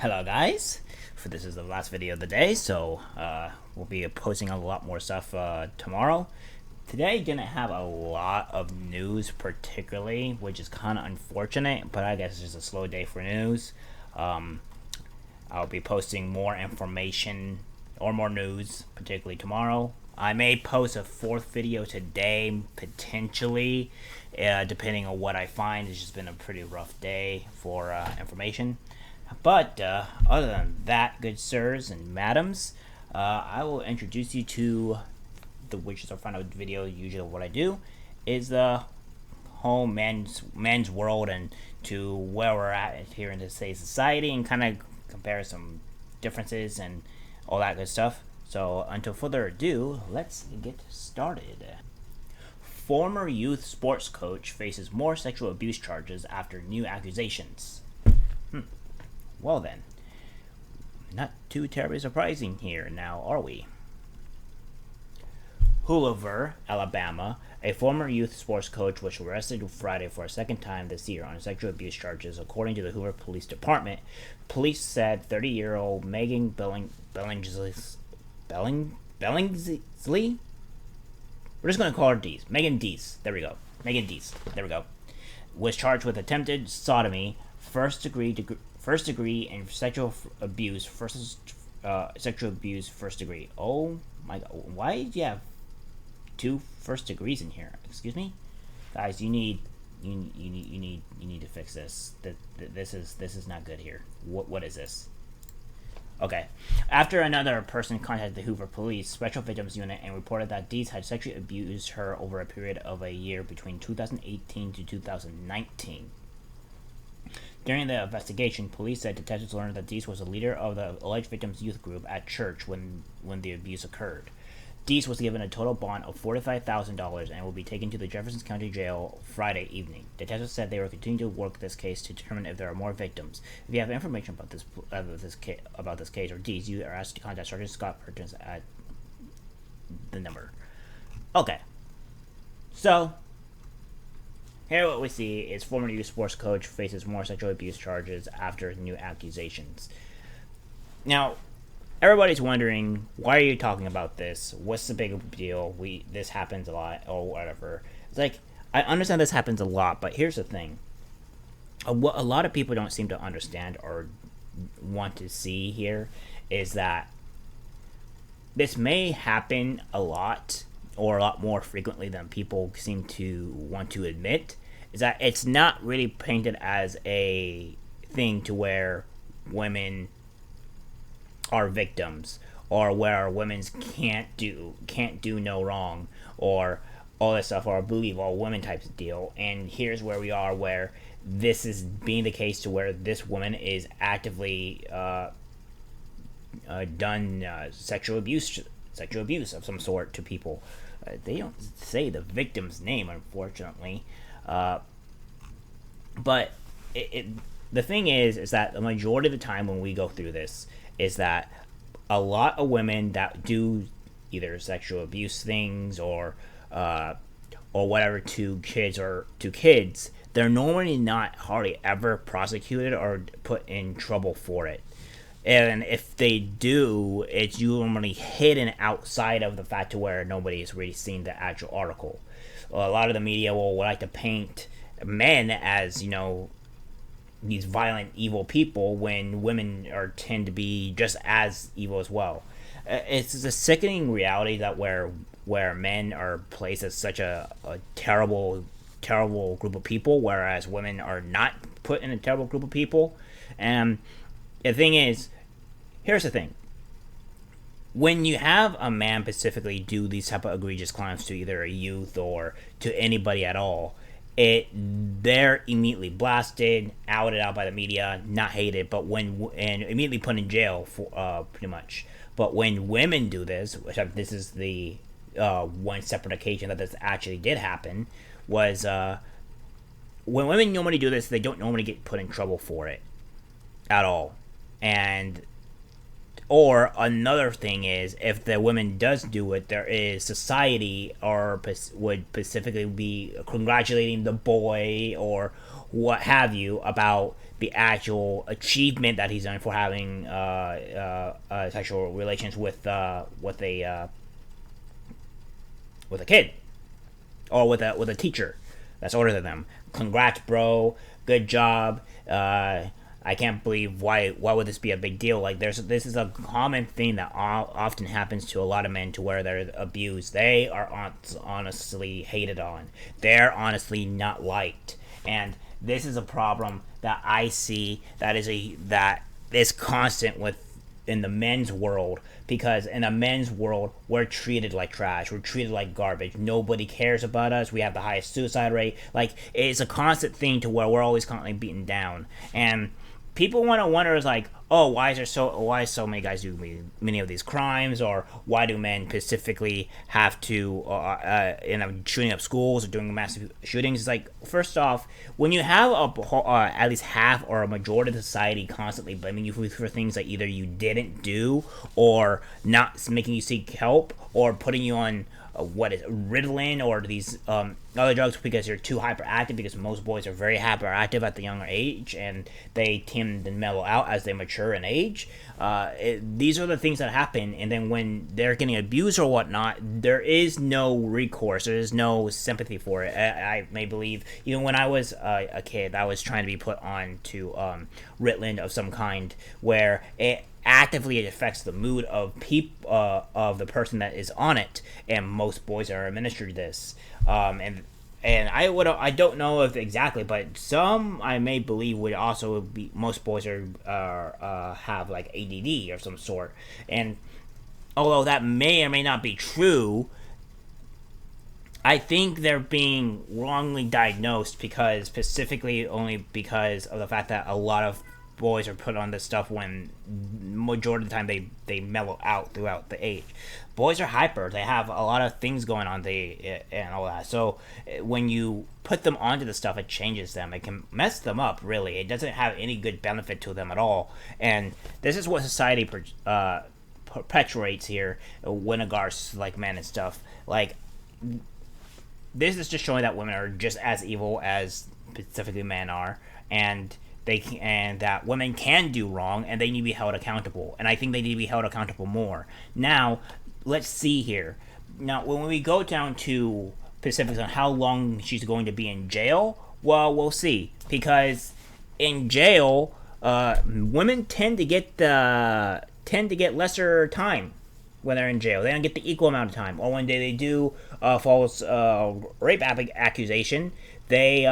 Hello guys, for this is the last video of the day, so we'll be posting a lot more stuff tomorrow. Today gonna have a lot of news particularly, which is kind of unfortunate, but I guess it's just a slow day for news. I'll be posting more information or more news, particularly tomorrow. I may post a fourth video today, potentially, depending on what I find. It's just been a pretty rough day for information. But other than that, good sirs and madams, I will introduce you to which is our final video. Usually, what I do is the whole man's world and to where we're at here in today's society, and kind of compare some differences and all that good stuff. So, until further ado, let's get started. Former youth sports coach faces more sexual abuse charges after new accusations. Well then, not too terribly surprising here now, are we? Hoover, Alabama, a former youth sports coach was arrested Friday for a second time this year on sexual abuse charges, according to the Hoover Police Department. Police said 30-year-old Megan Billingsley? We're just going to call her Dees. Megan Dees. There we go. Megan Dees. There we go. Was charged with attempted sodomy, first degree and sexual abuse first degree. Oh my god, why do you have two first degrees in here? Excuse me, guys. You need to fix this. This is not good here. What is this? Okay. After another person contacted the Hoover Police Special Victims Unit and reported that Dees had sexually abused her over a period of a year between 2018 to 2019. During the investigation, police said detectives learned that Dees was a leader of the alleged victim's youth group at church when the abuse occurred. Dees was given a total bond of $45,000 and will be taken to the Jefferson County Jail Friday evening. Detectives said they were continuing to work this case to determine if there are more victims. If you have information about this case or Dees, you are asked to contact Sergeant Scott Perkins at the number. Okay. So, here what we see is former youth sports coach faces more sexual abuse charges after new accusations. Now, everybody's wondering, why are you talking about this? What's the big deal? This happens a lot, or whatever. It's like, I understand this happens a lot, but here's the thing. What a lot of people don't seem to understand or want to see here is that this may happen a lot, or a lot more frequently than people seem to want to admit, is that it's not really painted as a thing to where women are victims, or where women can't do no wrong, or all this stuff, or believe all women types of deal. And here's where we are, where this is being the case to where this woman is actively done sexual abuse of some sort to people. They don't say the victim's name, unfortunately, but the thing is that the majority of the time when we go through this is that a lot of women that do either sexual abuse things or whatever to kids, they're normally not hardly ever prosecuted or put in trouble for it. And if they do, it's usually hidden outside of the fact to where nobody has really seen the actual article. A lot of the media will like to paint men as, these violent, evil people, when women tend to be just as evil as well. It's a sickening reality that where men are placed as such a terrible group of people, whereas women are not put in a terrible group of people. And the thing is, here's the thing. When you have a man specifically do these type of egregious crimes to either a youth or to anybody at all, they're immediately blasted, outed out by the media, not hated, and immediately put in jail for pretty much. But when women do this, which this is the one separate occasion that this actually did happen, was when women normally do this, they don't normally get put in trouble for it at all. And or another thing is, if the woman does do it, there is society or would specifically be congratulating the boy or what have you about the actual achievement that he's done for having sexual relations with a kid or with a teacher that's older than them. Congrats, bro. Good job. I can't believe why would this be a big deal? Like this is a common thing that often happens to a lot of men to where they're abused. They are honestly hated on. They're honestly not liked, and this is a problem that I see that is constant with in the men's world, because in the men's world we're treated like trash, we're treated like garbage, nobody cares about us, we have the highest suicide rate. Like, it's a constant thing to where we're always constantly beaten down, and people want to wonder is like, oh, why so many guys do many of these crimes, or why do men specifically have to shooting up schools or doing massive shootings? It's like, first off, when you have at least half or a majority of the society constantly blaming you for things that either you didn't do, or not making you seek help, or putting you on what is Ritalin or these other drugs because you're too hyperactive, because most boys are very hyperactive at the younger age and they tend to mellow out as they mature in age. These are the things that happen, and then when they're getting abused or whatnot, there is no recourse, there is no sympathy for it. I may believe, even when I was a kid, I was trying to be put on to Ritalin of some kind, where it actively affects the mood of of the person that is on it, and most boys are administered this. And I don't know if exactly, but some I may believe would also be, most boys are have like ADD of some sort, and although that may or may not be true, I think they're being wrongly diagnosed, because specifically only because of the fact that a lot of boys are put on this stuff when majority of the time they mellow out throughout the age. Boys are hyper, they have a lot of things going on, and all that, so when you put them onto the stuff, it changes them, it can mess them up, really. It doesn't have any good benefit to them at all, and this is what society perpetuates here, Winnegar's like men and stuff. Like, this is just showing that women are just as evil as specifically men are, and that women can do wrong, and they need to be held accountable. And I think they need to be held accountable more. Now, let's see here. Now, when we go down to specifics on how long she's going to be in jail, well, we'll see. Because in jail, women tend to get lesser time when they're in jail. They don't get the equal amount of time. Or when they do a false rape accusation, they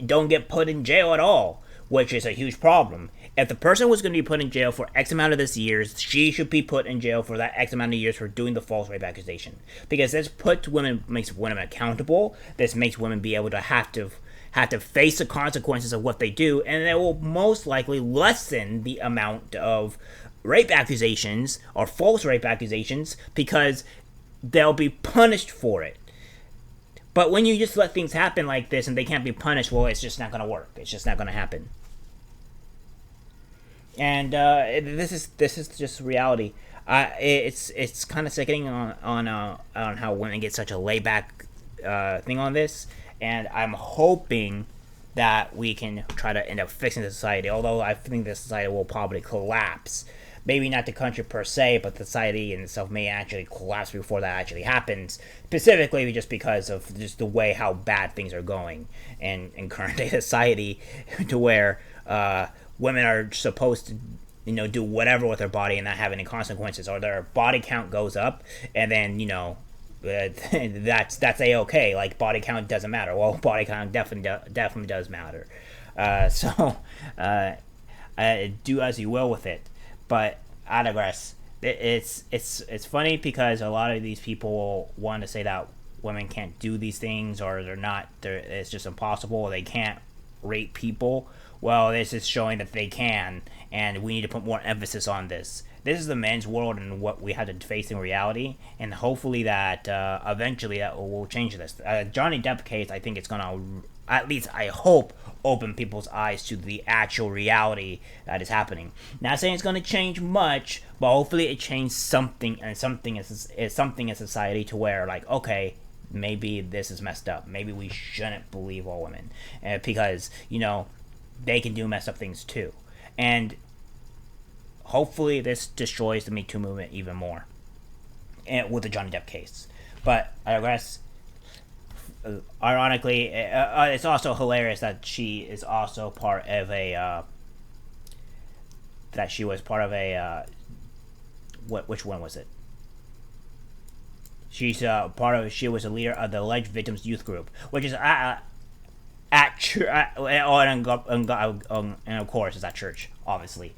don't get put in jail at all, which is a huge problem. If the person was going to be put in jail for X amount of this years, she should be put in jail for that X amount of years for doing the false rape accusation. Because this makes women accountable. This makes women be able to have to face the consequences of what they do, and it will most likely lessen the amount of rape accusations or false rape accusations, because they'll be punished for it. But when you just let things happen like this and they can't be punished, well, it's just not going to work. It's just not going to happen. And this is just reality. It's kind of sickening on how women get such a layback thing on this, and I'm hoping that we can try to end up fixing the society. Although I think the society will probably collapse. Maybe not the country per se, but the society in itself may actually collapse before that actually happens. Specifically, just because of just the way how bad things are going in current day society, to where women are supposed to, do whatever with their body and not have any consequences, or their body count goes up, and then that's a-okay. Like, body count doesn't matter. Well, body count definitely does matter. So do as you will with it. But I digress. It's funny because a lot of these people want to say that women can't do these things, or it's just impossible, or they can't rape people. Well, this is showing that they can, and we need to put more emphasis on this. This is the men's world and what we have to face in reality, and hopefully that eventually that will change this. Johnny Depp case, I think it's going to, at least I hope, open people's eyes to the actual reality that is happening. Not saying it's going to change much, but hopefully it changes something, and something is something in society to where, like, okay, maybe this is messed up. Maybe we shouldn't believe all women, because they can do messed up things too. And hopefully this destroys the Me Too movement even more, and with the Johnny Depp case. But I guess, ironically, it's also hilarious that she is also part of a that she was part of a which one was it? She's part of. She was a leader of the alleged victims' youth group, which is at church. And of course, it's at church, obviously.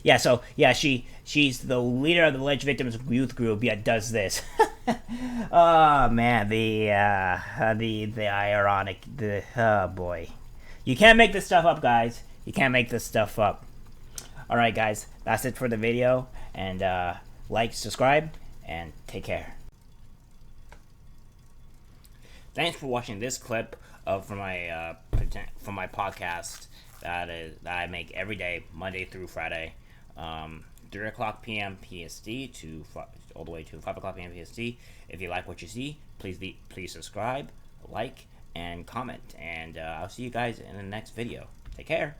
Yeah. So yeah, she's the leader of the alleged victims' youth group. Yet does this. Oh man, the ironic. Oh boy, you can't make this stuff up, guys. You can't make this stuff up. All right, guys, that's it for the video. And like, subscribe, and take care. Thanks for watching this clip from my podcast that I make every day, Monday through Friday, 3 o'clock p.m. PST to all the way to 5 o'clock p.m. PST. If you like what you see, please subscribe, like, and comment. And I'll see you guys in the next video. Take care.